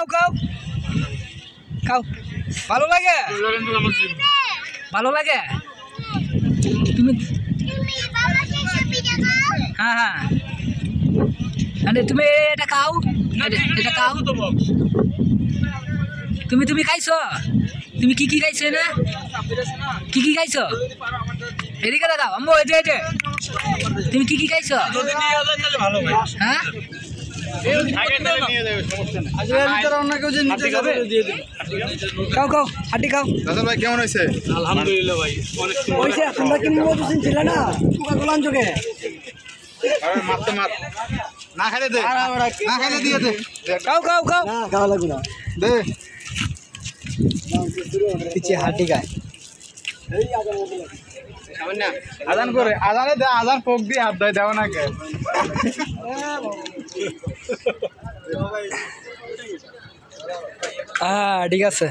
খাও খাও খাও ভালো লাগে ভালো লাগে তুমি হ্যাঁ হ্যাঁ মানে তুমি এটা খাও এটা খাও তুমি খাইছো তুমি কি খাইছো না কি খাইছো এদিকে দাও আম্মু এই যে তুমি কি খাইছো হ্যাঁ খাও খাও হাঁটি খাও ভাই কেমন হয়েছে? আলহামদুলিল্লাহ ভাই অনেক তোমরা কি ছিল না গোলাম চোখে মারতে মার না খাইলে দে না খাইলে দিয়ে দে খাও খাও খাও খাওয়া লাগবে না দে পিছিয়ে হাঁটি গায় আজান করে আজানে দে আজান পোক দিয়ে হাত দেয় দেও না কে ঠিক আছে